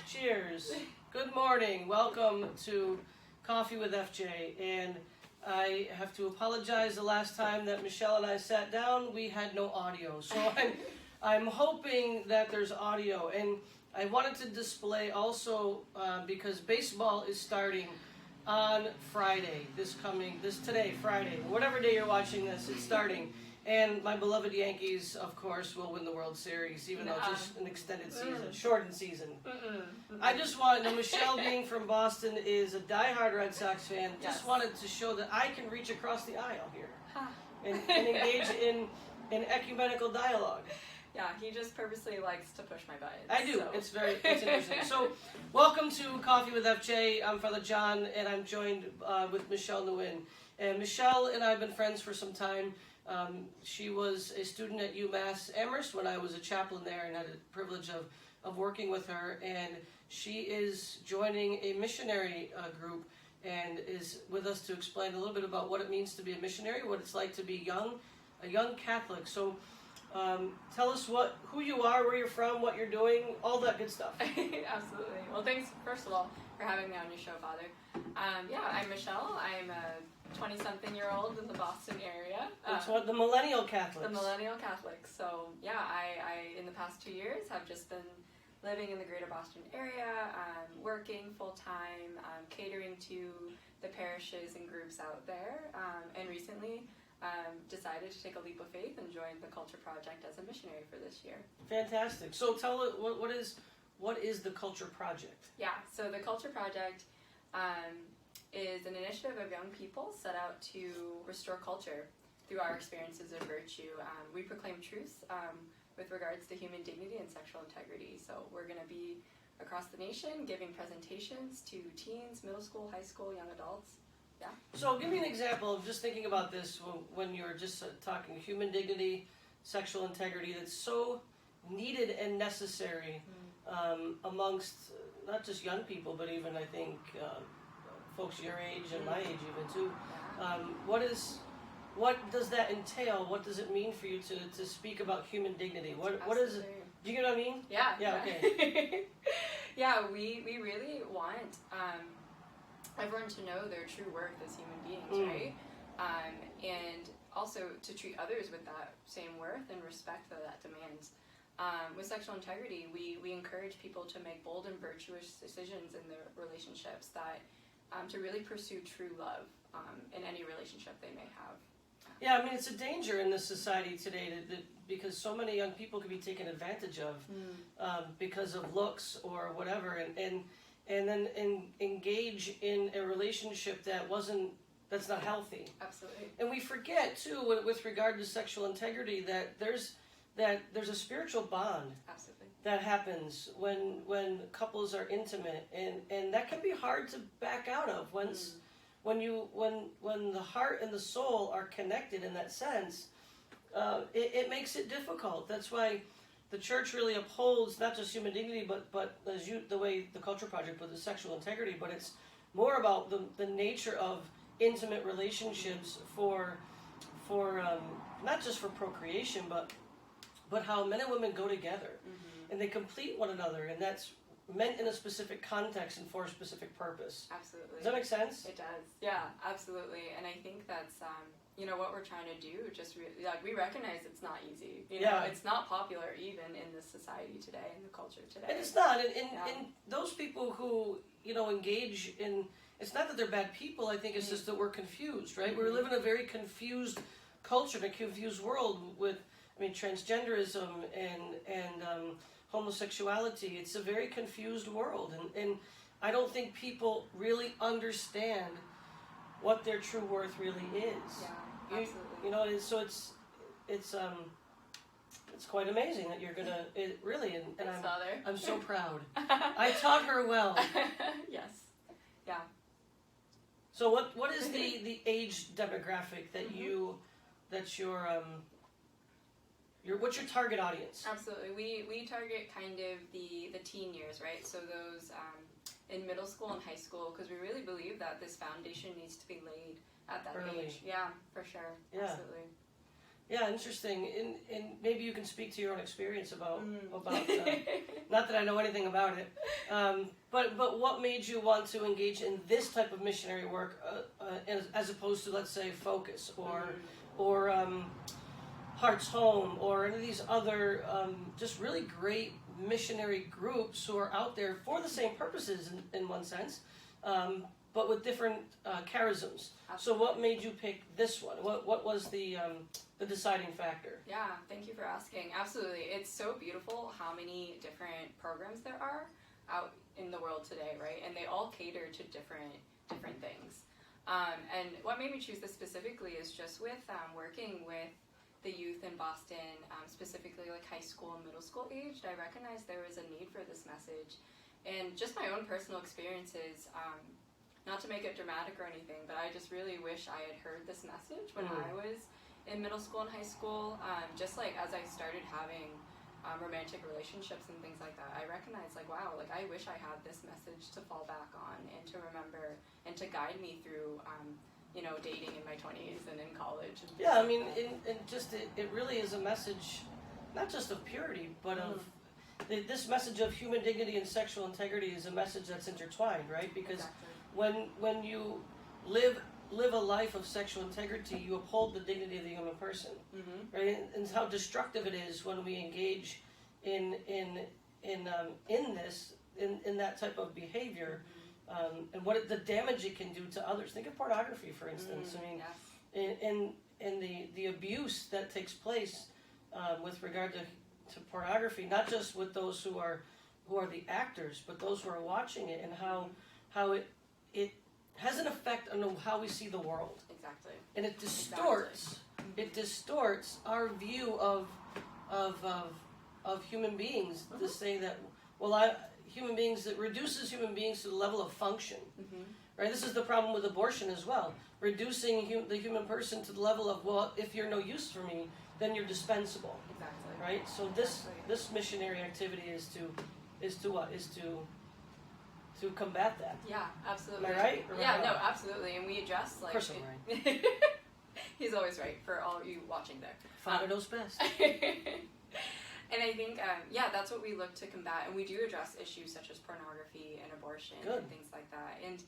Cheers. Good morning. Welcome to Coffee with FJ. And I have to apologize. The last time that Michelle and I sat down, we had no audio. So I'm hoping that there's audio. And I wanted to display also because baseball is starting on Friday. Today, Friday. Whatever day you're watching this, it's starting. And my beloved Yankees, of course, will win the World Series, even though it's just an extended season, shortened season. I just wanted, Michelle being from Boston is a diehard Red Sox fan, just wanted to show that I can reach across the aisle here and engage in ecumenical dialogue. Yeah, he just purposely likes to push my buttons. I do. So. It's interesting. So, welcome to Coffee with FJ. I'm Father John, and I'm joined with Michelle Nguyen. And Michelle and I have been friends for some time. She was a student at UMass Amherst when I was a chaplain there and had the privilege of working with her. And she is joining a missionary group and is with us to explain a little bit about what it means to be a missionary, what it's like to be a young Catholic. So tell us who you are, where you're from, what you're doing, all that good stuff. Absolutely. Well, thanks, first of all, for having me on your show, Father. I'm Michelle. I'm a 20-something-year-old in the Boston area. It's the millennial Catholics. The millennial Catholics. So, I in the past 2 years have just been living in the greater Boston area, working full-time, catering to the parishes and groups out there, and recently decided to take a leap of faith and join the Culture Project as a missionary for this year. Fantastic. So tell us, what is the Culture Project? Yeah, so the Culture Project is an initiative of young people set out to restore culture through our experiences of virtue. We proclaim truth with regards to human dignity and sexual integrity. So we're going to be across the nation giving presentations to teens, middle school, high school, young adults. Yeah. So give me an example of just thinking about this when you're just talking human dignity, sexual integrity that's so needed and necessary amongst not just young people, but even I think folks your age and my age even too. What does that entail? What does it mean for you to speak about human dignity? What is it? Do you get what I mean? Yeah. Yeah. Okay. Yeah, we really want everyone to know their true worth as human beings, right? And also to treat others with that same worth and respect that demands. With sexual integrity, we encourage people to make bold and virtuous decisions in their relationships to really pursue true love in any relationship they may have. Yeah, I mean, it's a danger in this society today because so many young people can be taken advantage of because of looks or whatever, and then engage in a relationship that's not healthy. Absolutely. And we forget too, with regard to sexual integrity, that there's a spiritual bond. Absolutely. That happens when couples are intimate, and that can be hard to back out of when the heart and the soul are connected in that sense. It makes it difficult. That's why the church really upholds not just human dignity, but the way the Culture Project with the sexual integrity. But it's more about the nature of intimate relationships for not just for procreation, but how men and women go together. And they complete one another, and that's meant in a specific context and for a specific purpose. Absolutely. Does that make sense? It does. Yeah, absolutely. And I think that's what we're trying to do. Just we recognize it's not easy. It's not popular even in this society today, in the culture today. And it's not. And those people who engage in, it's not that they're bad people. I think it's just that we're confused, right? We live in a very confused culture, in a confused world with, transgenderism and homosexuality. It's a very confused world, and I don't think people really understand what their true worth really is. Yeah, absolutely. So it's quite amazing that you're gonna really, and I'm so proud. I taught her well. Yes. Yeah. So what is the age demographic that's what's your target audience? Absolutely. We target kind of the teen years, right? So those in middle school and high school, because we really believe that this foundation needs to be laid at that early age. Yeah, for sure. Yeah. Absolutely. Yeah, interesting. And maybe you can speak to your own experience about not that I know anything about it, but what made you want to engage in this type of missionary work as opposed to, let's say, Focus or Heart's Home or any of these other just really great missionary groups who are out there for the same purposes in one sense, but with different charisms. So what made you pick this one? What was the deciding factor? Yeah, thank you for asking. Absolutely. It's so beautiful how many different programs there are out in the world today, right? And they all cater to different things. And what made me choose this specifically is just with working with the youth in Boston, specifically like high school and middle school aged, I recognized there was a need for this message. And just my own personal experiences, not to make it dramatic or anything, but I just really wish I had heard this message when I was in middle school and high school. Just like as I started having romantic relationships and things like that, I recognized like, wow, like I wish I had this message to fall back on and to remember and to guide me through dating in my 20s and in college. Yeah, I mean, it really is a message, not just of purity, but of this message of human dignity and sexual integrity is a message that's intertwined, right? Because when you live a life of sexual integrity, you uphold the dignity of the human person, right? And how destructive it is when we engage in that type of behavior. And what the damage it can do to others. Think of pornography, for instance. I mean, and the abuse that takes place with regard to pornography, not just with those who are the actors, but those who are watching it, and how it has an effect on how we see the world. Exactly. And it distorts our view of human beings to say that human beings, that reduces human beings to the level of function, right? This is the problem with abortion as well, reducing the human person to the level of, well, if you're no use for me, then you're dispensable. Exactly. Right. So this missionary activity is to combat that. Yeah, absolutely. Am I right? Yeah, no, absolutely. And we address like. Of course I'm right. He's always right for all you watching there. Father knows best. And I think, that's what we look to combat, and we do address issues such as pornography and abortion and things like that. And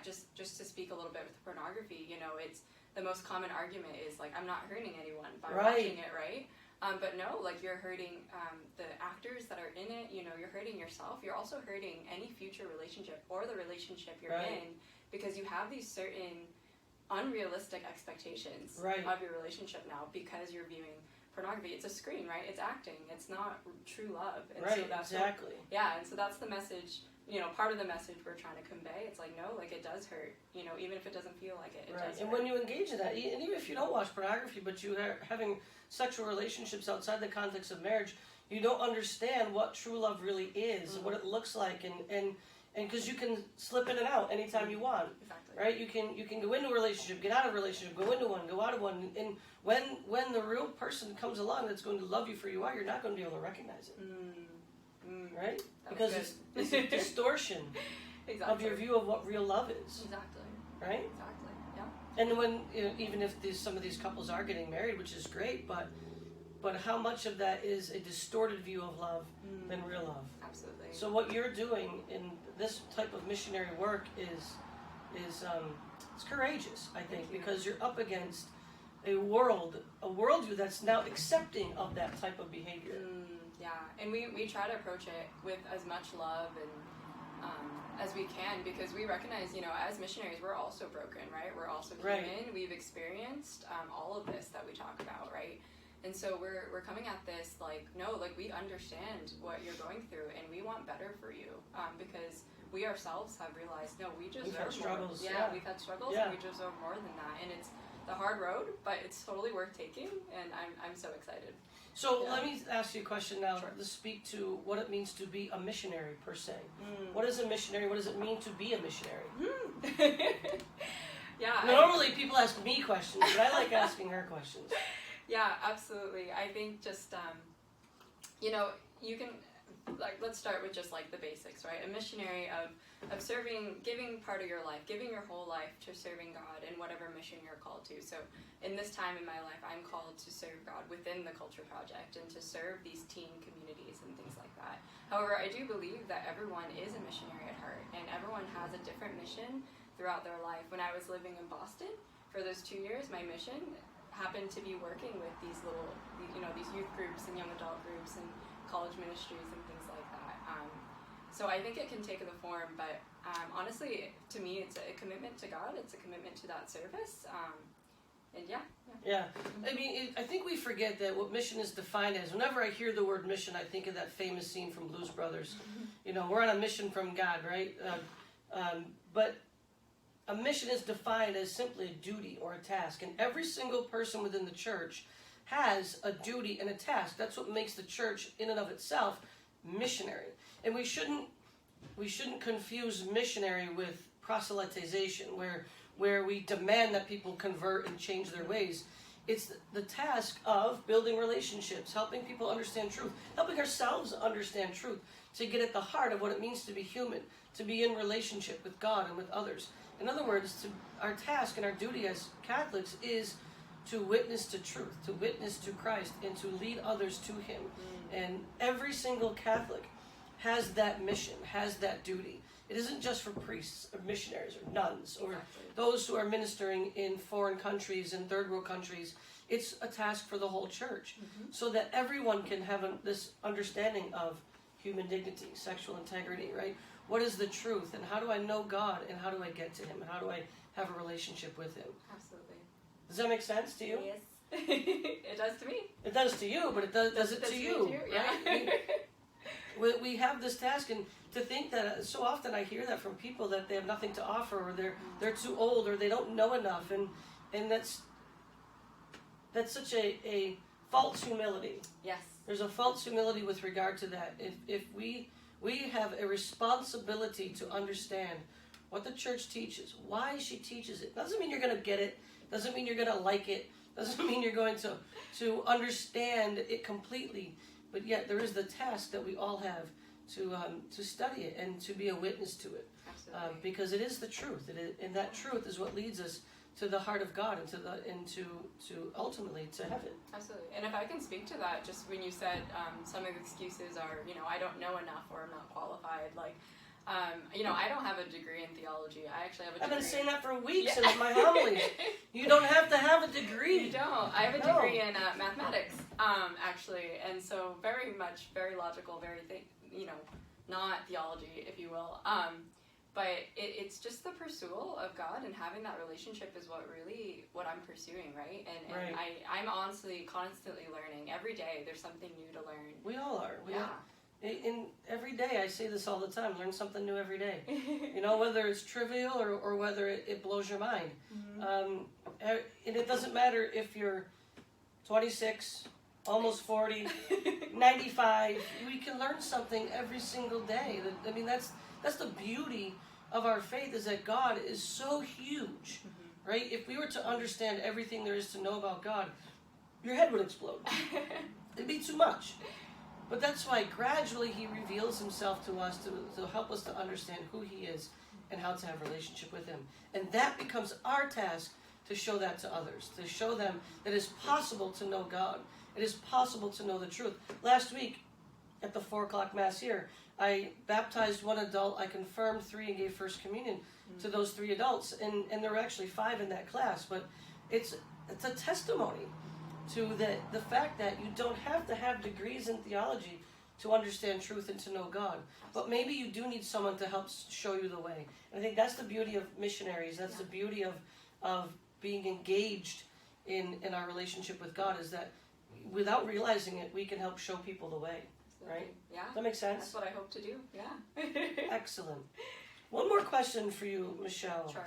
just to speak a little bit with pornography, it's the most common argument is like, I'm not hurting anyone by watching it, right? But no, like you're hurting the actors that are in it. You're hurting yourself. You're also hurting any future relationship or the relationship you're in, because you have these certain unrealistic expectations of your relationship now because you're viewing pornography. It's a screen, right? It's acting. It's not true love. And so that's exactly. And so that's the message, part of the message we're trying to convey. It's like, no, like it does hurt, even if it doesn't feel like it, it does hurt. And when you engage in that, and even if you don't watch pornography, but you are having sexual relationships outside the context of marriage, you don't understand what true love really is, what it looks like, and because you can slip in and out anytime you want. Exactly. Right? You can go into a relationship, get out of a relationship, go into one, go out of one, and when the real person comes along that's going to love you for you are, you're not going to be able to recognize it. Right? Because it's a distortion of your view of what real love is. Exactly. Right? Exactly. Yeah. And when even if some of these couples are getting married, which is great, but how much of that is a distorted view of love than real love? Absolutely. So what you're doing in this type of missionary work is it's courageous, I think, because you're up against a worldview that's now accepting of that type of behavior. And we try to approach it with as much love and as we can, because we recognize, as missionaries, we're also broken, right? We're also human. We've experienced all of this that we talk about, right? And so we're coming at this like, no, like we understand what you're going through, and we want better for you, because we ourselves have realized, no, we deserve more. Struggles. We've had struggles, and we deserve more than that. And it's the hard road, but it's totally worth taking, and I'm so excited. So let me ask you a question now to speak to what it means to be a missionary per se. What is a missionary? What does it mean to be a missionary? Normally people ask me questions, but I like asking her questions. Yeah, absolutely. I think just, you can let's start with just like the basics, right? A missionary of serving, giving part of your life, giving your whole life to serving God in whatever mission you're called to. So in this time in my life, I'm called to serve God within the Culture Project and to serve these teen communities and things like that. However, I do believe that everyone is a missionary at heart, and everyone has a different mission throughout their life. When I was living in Boston for those 2 years, my mission happened to be working with these little, these youth groups and young adult groups and college ministries and things like that. So I think it can take the form, but honestly, to me, it's a commitment to God. It's a commitment to that service. And yeah. I mean, I think we forget that what mission is defined as. Whenever I hear the word mission, I think of that famous scene from Blues Brothers. We're on a mission from God, right? But a mission is defined as simply a duty or a task. And every single person within the church has a duty and a task. That's what makes the church, in and of itself, missionary. And we shouldn't confuse missionary with proselytization, where we demand that people convert and change their ways. It's the task of building relationships, helping people understand truth, helping ourselves understand truth, to get at the heart of what it means to be human, to be in relationship with God and with others. In other words, our task and our duty as Catholics is to witness to truth, to witness to Christ, and to lead others to Him. And every single Catholic has that mission, has that duty. It isn't just for priests or missionaries or nuns or those who are ministering in foreign countries and third world countries. It's a task for the whole church, so that everyone can have this understanding of human dignity, sexual integrity, right? What is the truth, and how do I know God, and how do I get to Him, and how do I have a relationship with Him? Absolutely. Does that make sense to you? Yes. It does to me. It does to you, but it does it to you, right? We have this task, and to think that so often I hear that from people that they have nothing to offer, or they're too old, or they don't know enough, and that's such a false humility. Yes. There's a false humility with regard to that. If we have a responsibility to understand what the church teaches, why she teaches it. Doesn't mean you're going to get it. Doesn't mean you're going to like it. Doesn't mean you're going to understand it completely. But yet there is the task that we all have to study it and to be a witness to it. Absolutely. Because it is the truth, and that truth is what leads us to the heart of God and to ultimately to heaven. Absolutely. And if I can speak to that, just when you said some of the excuses are, I don't know enough, or I'm not qualified, like, I don't have a degree in theology. I actually have a degree. I've been saying that for weeks in my homilies. You don't have to have a degree. You don't. I have a degree in mathematics, actually, and so very logical, not theology, if you will. But it's just the pursuit of God, and having that relationship is what I'm pursuing, right? And Right. I'm honestly constantly learning. Every day there's something new to learn. We all are. Yeah. In every day, I say this all the time, learn something new every day. Whether it's trivial or whether it blows your mind. And it doesn't matter if you're 26, almost 40, 95. We can learn something every single day. I mean, that's the beauty of our faith, is that God is so huge, right? If we were to understand everything there is to know about God, your head would explode. It'd be too much. But that's why gradually He reveals Himself to us to help us to understand who He is and how to have a relationship with Him. And that becomes our task, to show that to others, to show them that it's possible to know God. It is possible to know the truth. Last week at the 4 o'clock Mass here, I baptized one adult, I confirmed 3 and gave First Communion to those 3 adults. And there were actually 5 in that class. But it's a testimony to the fact that you don't have to have degrees in theology to understand truth and to know God. But maybe you do need someone to help show you the way. And I think that's the beauty of missionaries. That's the beauty of being engaged in our relationship with God, is that without realizing it, we can help show people the way. Right? Yeah. Does that make sense? That's what I hope to do. Yeah. Excellent. One more question for you, Michelle. Sure.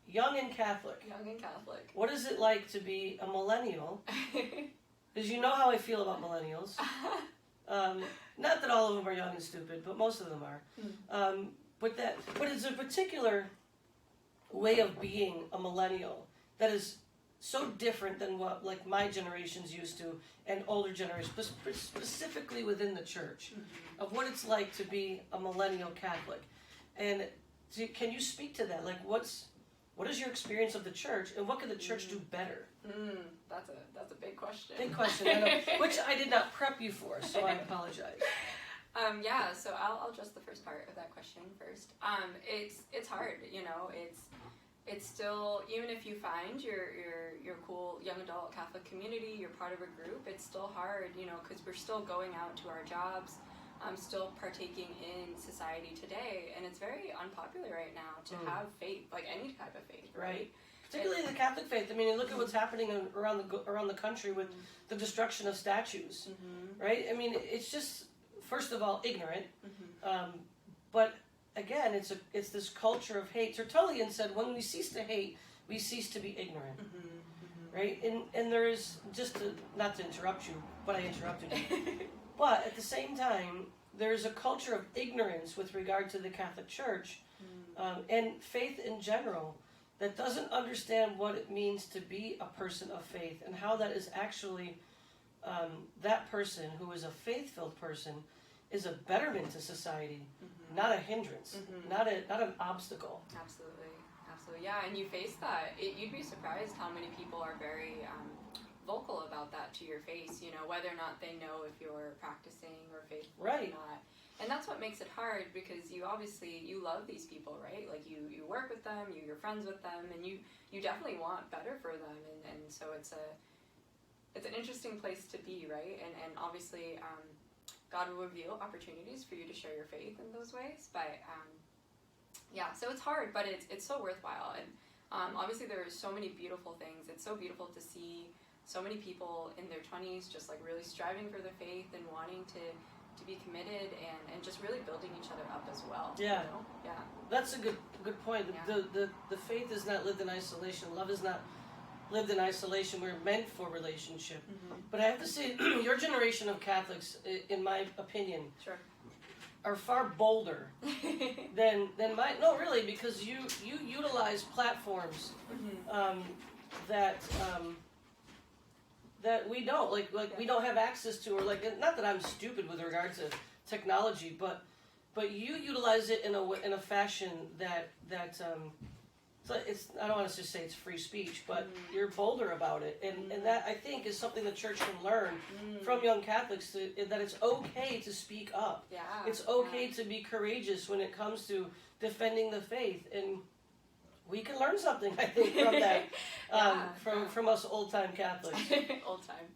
Young and Catholic. Young and Catholic. What is it like to be a millennial? Because you know how I feel about millennials. Not that all of them are young and stupid, but most of them are. But it's a particular way of being a millennial that is so different than what like my generation's used to and older generations, specifically within the church, of what it's like to be a millennial Catholic. And can you speak to that? Like, what is your experience of the church, and what can the church do better? That's a big question. Big question, I know, which I did not prep you for, so I apologize. Yeah, so I'll address the first part of that question first. It's hard, you know. It's still, even if you find your cool young adult Catholic community, you're part of a group, it's still hard, you know, because we're still going out to our jobs, still partaking in society today, and it's very unpopular right now to have faith, like any type of faith, right? Particularly the Catholic faith. I mean, look at what's happening around the country with the destruction of statues, right? I mean, it's just, first of all, ignorant, but again, it's this culture of hate. Tertullian said, when we cease to hate, we cease to be ignorant, right? And there is, not to interrupt you, but I interrupted you, but at the same time, there's a culture of ignorance with regard to the Catholic Church and faith in general that doesn't understand what it means to be a person of faith and how that is actually, that person who is a faith-filled person is a betterment to society, not a hindrance, not an obstacle. Absolutely, yeah. And you face that. You'd be surprised how many people are very vocal about that to your face. You know, whether or not they know if you're practicing or faithful or not. And that's what makes it hard, because you love these people, right? Like you work with them, you're friends with them, and you definitely want better for them. And so it's an interesting place to be, right? And obviously. God will reveal opportunities for you to share your faith in those ways, but yeah, so it's hard, but it's so worthwhile. And obviously there are so many beautiful things. It's so beautiful to see so many people in their 20s just like really striving for their faith and wanting to be committed and just really building each other up as well. Yeah, you know? Yeah. That's a good point. Yeah. The faith is not lived in isolation. Love is not lived in isolation. We're meant for relationship. But I have to say, your generation of Catholics, in my opinion, are far bolder than mine. No, really, because you utilize platforms that we don't we don't have access to, or like, not that I'm stupid with regard to technology, but you utilize it in a fashion that it's, I don't want to just say it's free speech, but you're bolder about it. And that, I think, is something the church can learn from young Catholics, that it's okay to speak up. Yeah. It's okay to be courageous when it comes to defending the faith. And we can learn something, I think, from that, from us old-time Catholics.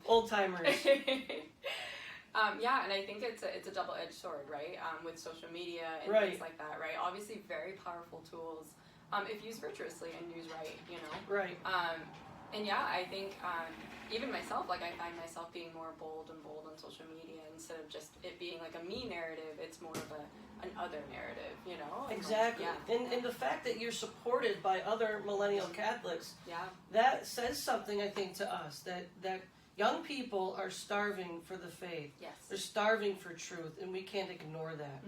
Old-timers. Yeah, and I think it's a double-edged sword, right? With social media and things like that, right? Obviously, very powerful tools. If used virtuously and used right, you know? Right. And yeah, I think even myself, like I find myself being more bold on social media instead of just it being like a me narrative. It's more of an other narrative, you know? Exactly. And the fact that you're supported by other millennial Catholics, that says something, I think, to us, that young people are starving for the faith. Yes. They're starving for truth, and we can't ignore that.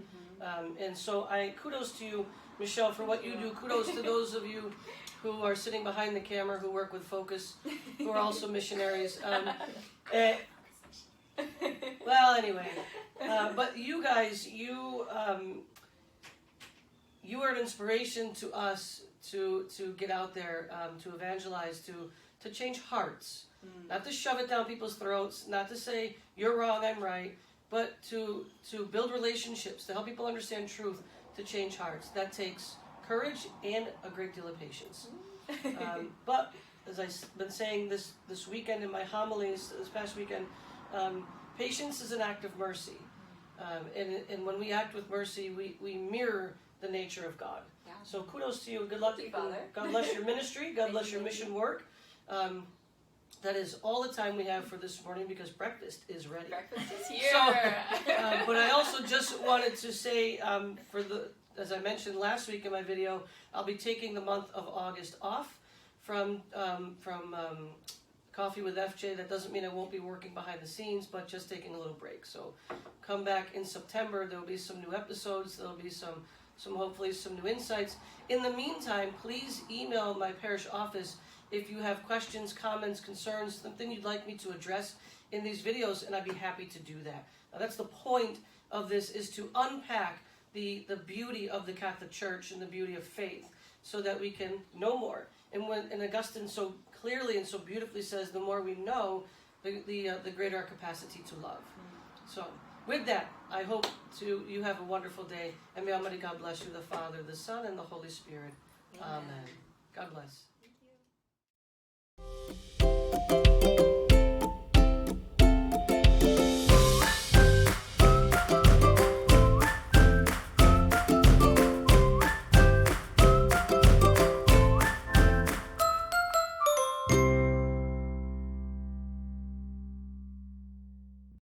And so kudos to you, Michelle, for what you do. Kudos to those of you who are sitting behind the camera, who work with Focus, who are also missionaries. Well, anyway, but you guys, you are an inspiration to us to get out there, to evangelize, to change hearts. Not to shove it down people's throats, not to say you're wrong, I'm right, but to build relationships, to help people understand truth, to change hearts. That takes courage and a great deal of patience. But as I've been saying this weekend in my homilies, this past weekend, patience is an act of mercy. And when we act with mercy, we mirror the nature of God. Yeah. So kudos to you. Good luck. Thank you, Father. God bless your ministry. God bless your mission work. That is all the time we have for this morning, because breakfast is ready. Breakfast is here. So, but I also just wanted to say, as I mentioned last week in my video, I'll be taking the month of August off from Coffee with FJ. That doesn't mean I won't be working behind the scenes, but just taking a little break. So come back in September. There will be some new episodes. There will be some hopefully some new insights. In the meantime, please email my parish office if you have questions, comments, concerns, something you'd like me to address in these videos, and I'd be happy to do that. Now, that's the point of this, is to unpack the beauty of the Catholic Church and the beauty of faith, so that we can know more. And Augustine so clearly and so beautifully says, the more we know, the greater our capacity to love. So with that, I hope you have a wonderful day, and may Almighty God bless you, the Father, the Son, and the Holy Spirit. Amen.